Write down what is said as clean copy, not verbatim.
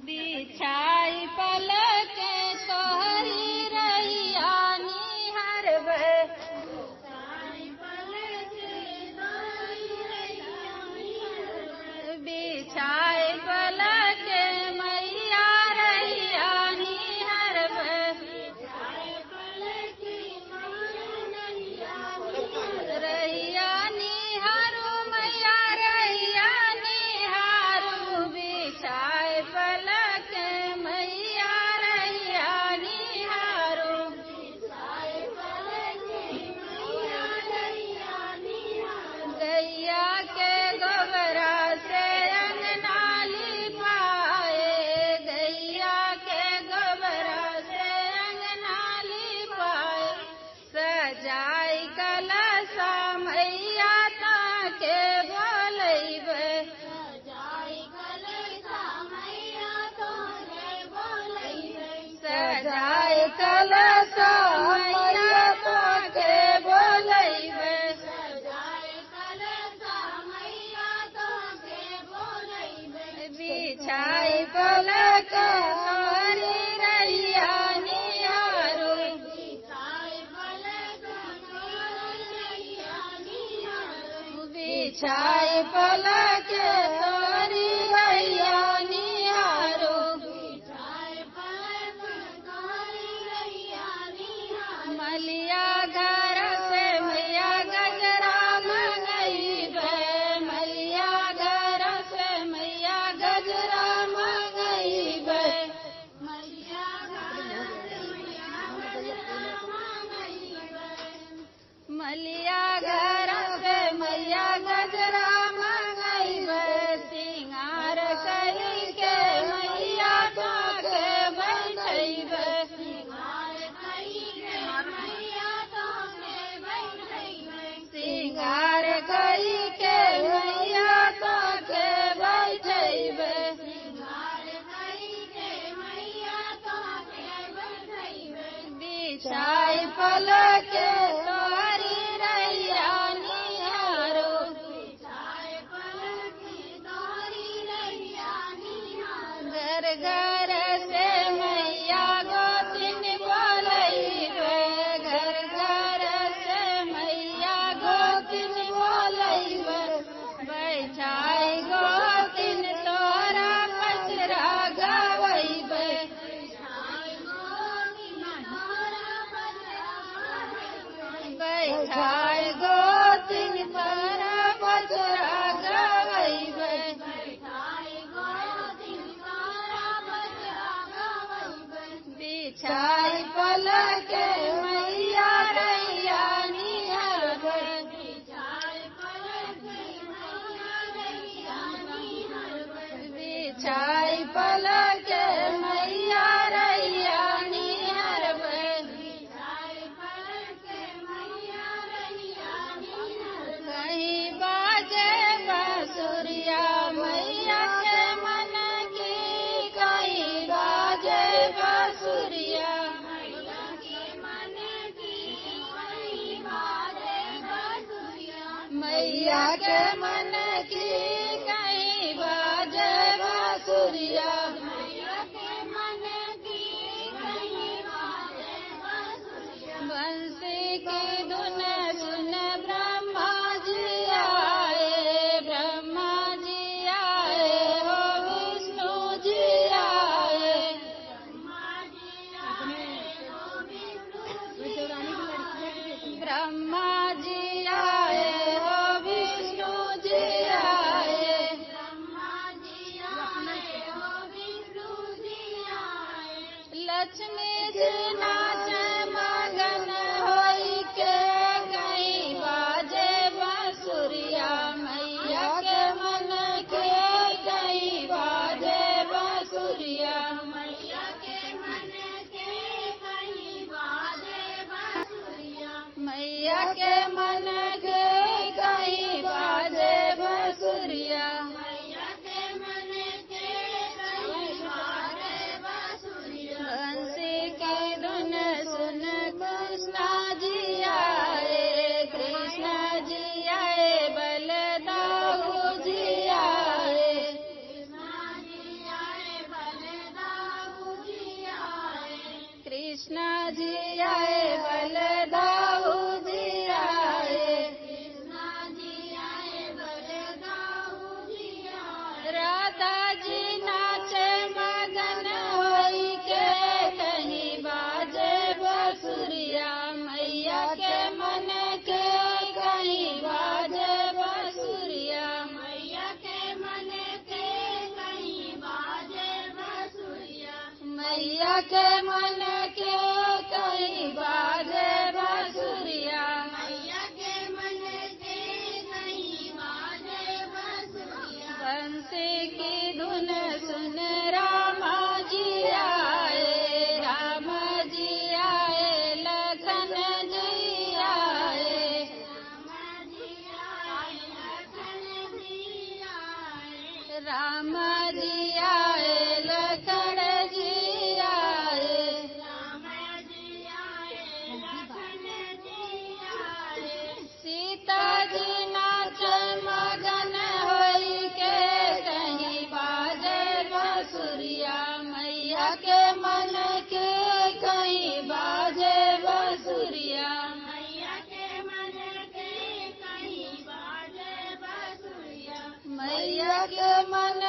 बिछाई पलक तोहरी रैया निहरबै बिछाई पलक मैया रैया निहरबै रैया निहारू मैया रैया निहारू बिछाई पलक मैया रैया निहारू गैया के गोबरा से अंगना लिपाए गैया के गोबरा से अंगना लिपाए सजाई कलशा मैया ताके बोलैबै सजाई कलशा मैया ताके बोलैबै बिछाई पलक तोहरी रैया निहारू बिछाई पलक तोहरी रैया निहारू मलिया घर से मैया गजरा मंगैबै मलिया घर से मैया गजरा मंगैबै मलिया घर से मैया गजरा मंगैबै सिंगार करी के मैया ताके बैठैबै सिंगार करी के मैया ताके बैठैबै बिछाई पलक तोहरी रैया निहारू घर घर से मैया गोतिन बोलैबै घर घर से मैया गोतिन बोलैबै बैठाई गोतिन तोरा पचरा गवैबै बैठाई गोतिन तोरा पचरा गवैबै बिछाई पलक मैया रैया निहरबै बिछाई पलक मैया रैया निहरबै कहीं बाजे बांसुरिया मैया के मन की कहीं बाजे बांसुरिया मैया के मन की कहीं बाजे बांसुरिया बंसी की धुन सुन ब्रह्मा जी आए हो विष्णु जी आए ब्रह्मा जी आए हो विष्णु जी आए लक्ष्मी जी नाच मगन होई के कहीं बाजे बांसुरिया मैया के मन के कहीं बाजे बांसुरिया मैया के मन के कहीं बाजे बांसुरिया बंसी की धुन जी आए बलदाऊ जी आए राधा जी नाचे मगन होई के कहीं बाजे बसुरिया मैया के मन के कहीं बाजे बसुरिया मैया के मन के कहीं बाजे बसुरिया मैया के मन के कहीं बाजे बसुरिया मैया के मन के कहीं बाजे बसुरिया बंसी की धुन सुन रामा जी आए लखन जी आए राम जी आए लखन जी आए सीता जी नाच मगन होई के कहीं बाजे बसुरिया मैया के मन के कहीं बाजे बसुरिया मैया के मन के कहीं बाजे बसुरिया मैया के मन